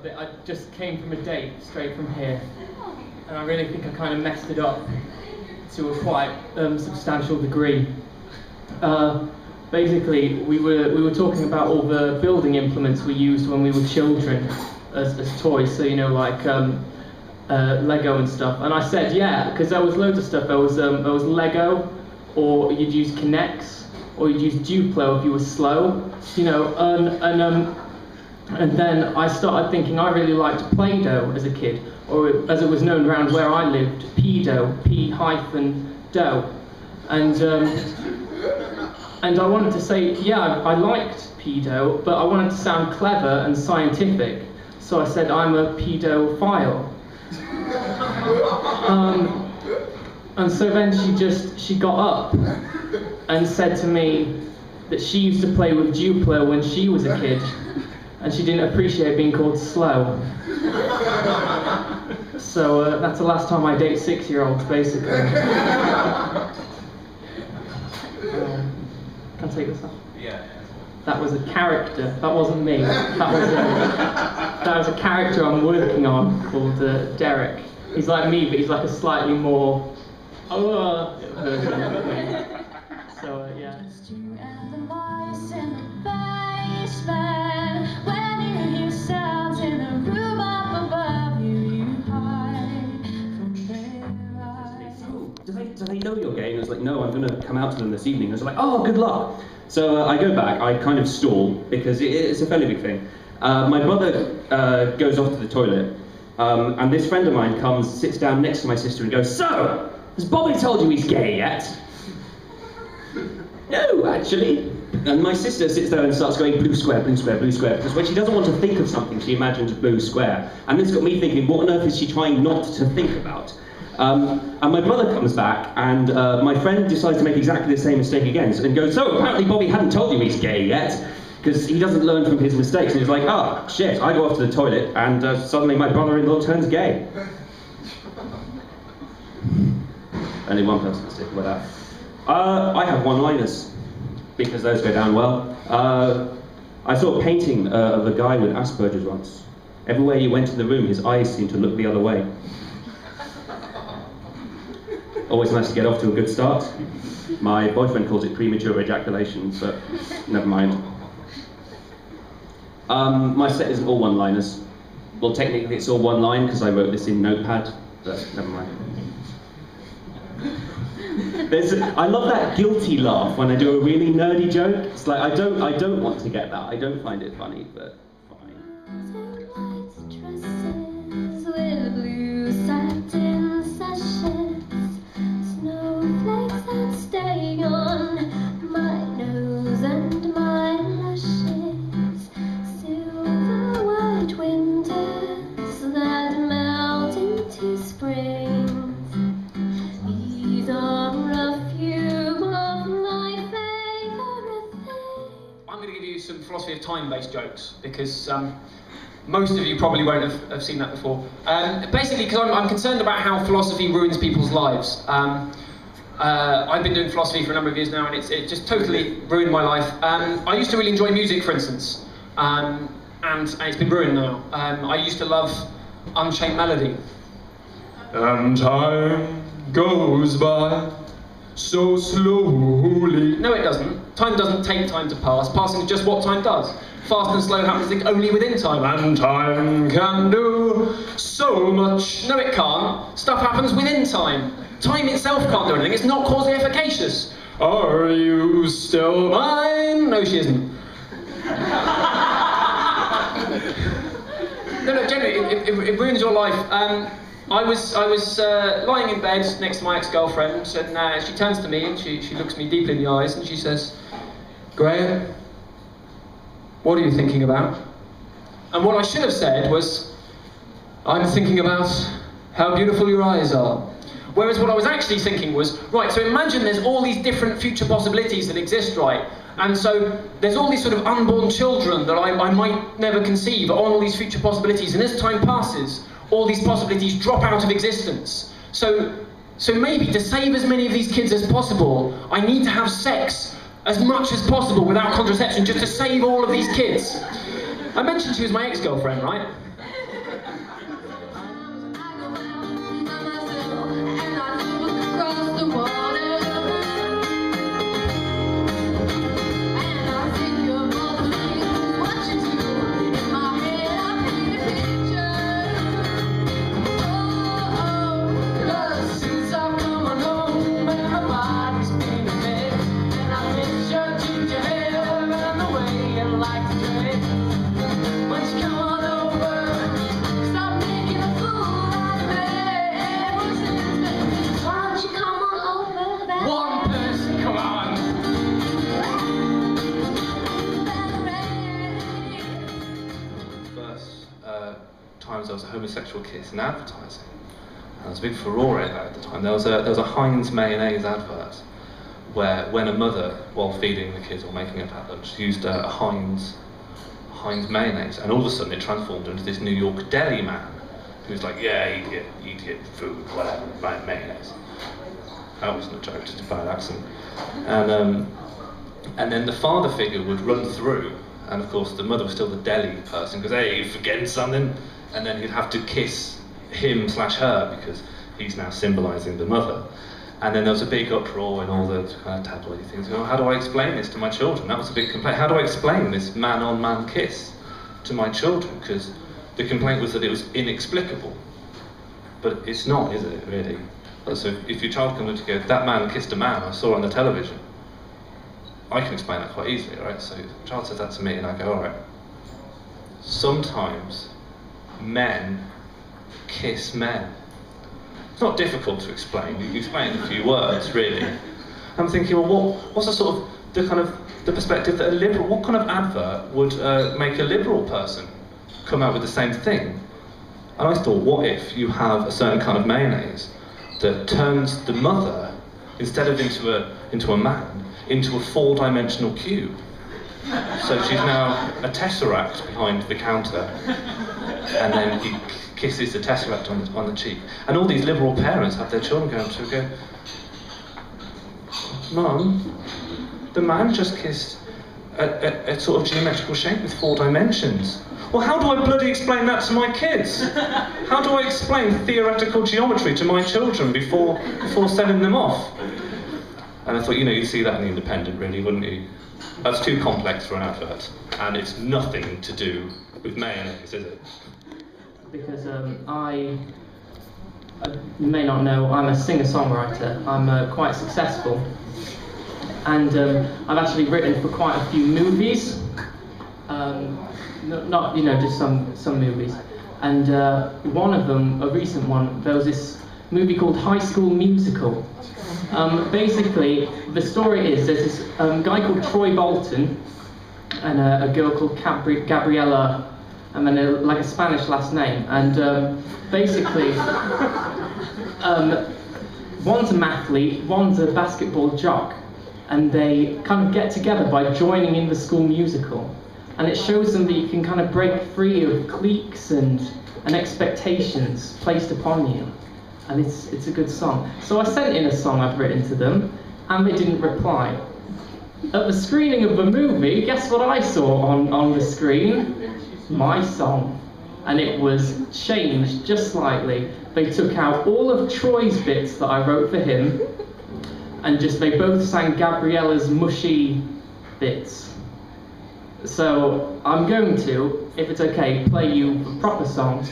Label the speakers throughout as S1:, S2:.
S1: I just came from a date straight from here, and I really think I kind of messed it up to a quite substantial degree. Basically, we were talking about all the building implements we used when we were children as toys. So, you know, like Lego and stuff. And I said, yeah, because there was loads of stuff. There was Lego, or you'd use Kinects, or you'd use Duplo if you were slow. You know, and then I started thinking I really liked Play-Doh as a kid, or as it was known around where I lived, P-Doh, P-Doh. And I wanted to say, yeah, I liked P-Doh, but I wanted to sound clever and scientific, so I said I'm a pedophile. And so then she got up and said to me that she used to play with Duplo when she was a kid, and she didn't appreciate being called slow. So that's the last time I date 6-year-olds, basically. Can I take this off? Yeah. That was a character. That wasn't me. That was a character I'm working on called Derek. He's like me, but he's like a slightly more version of me. So yeah.
S2: Do they know you're gay? And I was like, no, I'm going to come out to them this evening. I was like, oh, good luck. So I go back, I kind of stall, because it's a fairly big thing. My brother goes off to the toilet, and this friend of mine comes, sits down next to my sister and goes, so, has Bobby told you he's gay yet? No, actually. And my sister sits there and starts going blue square, blue square, blue square, because when she doesn't want to think of something, she imagines blue square. And this got me thinking, what on earth is she trying not to think about? And my brother comes back, and my friend decides to make exactly the same mistake again, and goes, so apparently Bobby hadn't told you he's gay yet, because he doesn't learn from his mistakes, and he's like, oh, shit, I go off to the toilet, and suddenly my brother-in-law turns gay. Only one person can stick with that. I have one-liners, because those go down well. I saw a painting of a guy with Asperger's once. Everywhere you went in the room, his eyes seemed to look the other way. Always nice to get off to a good start. My boyfriend calls it premature ejaculation, but never mind. My set isn't all one-liners. Well, technically it's all one line because I wrote this in Notepad, but never mind. I love that guilty laugh when I do a really nerdy joke. It's like I don't want to get that. I don't find it funny, but fine.
S3: Philosophy of time-based jokes, because most of you probably won't have seen that before. Basically, because I'm concerned about how philosophy ruins people's lives. I've been doing philosophy for a number of years now, and it just totally ruined my life. I used to really enjoy music, for instance, and it's been ruined now. I used to love Unchained Melody. And time goes by so slowly. No, it doesn't. Time doesn't take time to pass. Passing is just what time does. Fast and slow happens only within time. And time can do so much. No, it can't. Stuff happens within time. Time itself can't do anything. It's not causally efficacious. Are you still mine? No, she isn't. No, generally, it ruins your life. I was lying in bed next to my ex-girlfriend, and she turns to me and she looks me deep in the eyes and she says, Graham, what are you thinking about? And what I should have said was, I'm thinking about how beautiful your eyes are. Whereas what I was actually thinking was, right, so imagine there's all these different future possibilities that exist, right? And so there's all these sort of unborn children that I might never conceive on all these future possibilities, and as time passes, all these possibilities drop out of existence. So maybe to save as many of these kids as possible, I need to have sex as much as possible without contraception, just to save all of these kids. I mentioned she was my ex-girlfriend, right?
S4: times there was a homosexual kiss in advertising. And there was a big furore about it at the time. There was a Heinz mayonnaise advert where when a mother, while feeding the kids or making up at lunch, used a Heinz mayonnaise, and all of a sudden it transformed into this New York deli man who was like, yeah, eat your food, whatever, mayonnaise. That wasn't a joke, just a bad accent. And then the father figure would run through, and of course the mother was still the deli person, because hey, you're forgetting something, and then he'd have to kiss him/her because he's now symbolising the mother. And then there was a big uproar in all the kind of tabloid things. How do I explain this to my children? That was a big complaint. How do I explain this man-on-man kiss to my children? Because the complaint was that it was inexplicable. But it's not, is it, really? So if your child comes up to go, that man kissed a man, I saw it on the television, I can explain that quite easily, right? So the child says that to me and I go, all right, sometimes men kiss men. It's not difficult to explain. You explain in a few words, really. I'm thinking, well, what's the perspective that a liberal, what kind of advert would make a liberal person come out with the same thing? And I thought, what if you have a certain kind of mayonnaise that turns the mother, instead of into a man, into a 4-dimensional cube? So she's now a tesseract behind the counter, and then he kisses the tesseract on the cheek. And all these liberal parents have their children go, Mum, the man just kissed a sort of geometrical shape with 4 dimensions. Well, how do I bloody explain that to my kids? How do I explain theoretical geometry to my children before sending them off? And I thought, you'd see that in The Independent, really, wouldn't you? That's too complex for an advert, and it's nothing to do with mayonnaise, is it?
S1: Because you may not know, I'm a singer-songwriter. I'm quite successful, and I've actually written for quite a few movies. Not just some movies. And one of them, a recent one, there was this movie called High School Musical. Basically, the story is there's this guy called Troy Bolton and a girl called Gabriella, and then like a Spanish last name. And basically, one's a mathlete, one's a basketball jock, and they kind of get together by joining in the school musical. And it shows them that you can kind of break free of cliques and expectations placed upon you. And it's a good song. So I sent in a song I'd written to them, and they didn't reply. At the screening of the movie, guess what I saw on the screen? My song. And it was changed just slightly. They took out all of Troy's bits that I wrote for him, and they both sang Gabriella's mushy bits. So I'm going to, if it's okay, play you the proper song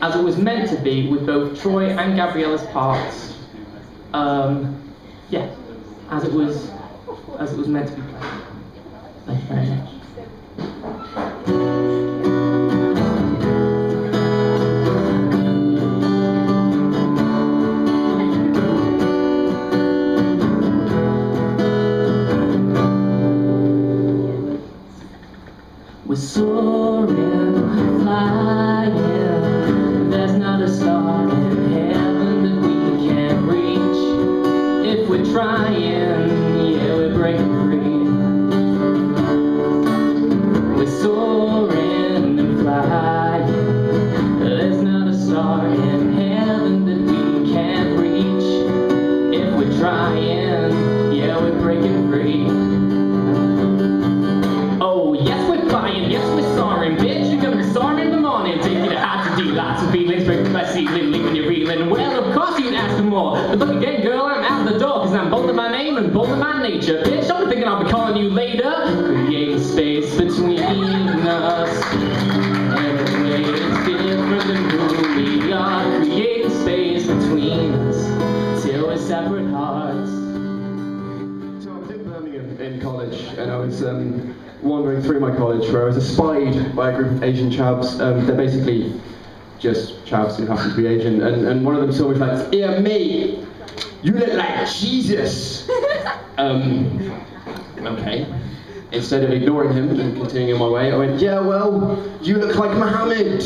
S1: as it was meant to be, with both Troy and Gabriella's parts. Yeah, as it was meant to be played. Thank you very much. We're soaring, flying. There's not a star in heaven that we can't reach. If we're trying, yeah, we're breaking free. We're soaring and flying. There's not a star in heaven that we can't reach. If we're trying, yeah, we're breaking free. Oh, yes, we're flying, yes, we're soaring, bitch. You're gonna be soaring in the morning. Take you to high to D, lots of feelings, break the best ceiling, leaving you reeling. Well, of course you'd ask for more. But look again, girl, I'm out the door, cause I'm bold in my name and bold in my nature. Bitch, don't be thinking I'll be calling you later. Creating space between us. Every way it's different than who we are. Creating space between us till we're separate hearts.
S5: So I was in Birmingham in college, and I was wandering through my college where I was espied by a group of Asian chavs. They're basically just chavs who happen to be Asian, and one of them saw me like, "Yeah, mate, you look like Jesus." Okay. instead of ignoring him and continuing on my way, I went, yeah, well, you look like Muhammad.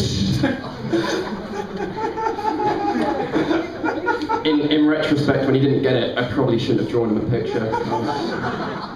S5: In retrospect, when he didn't get it, I probably shouldn't have drawn him a picture.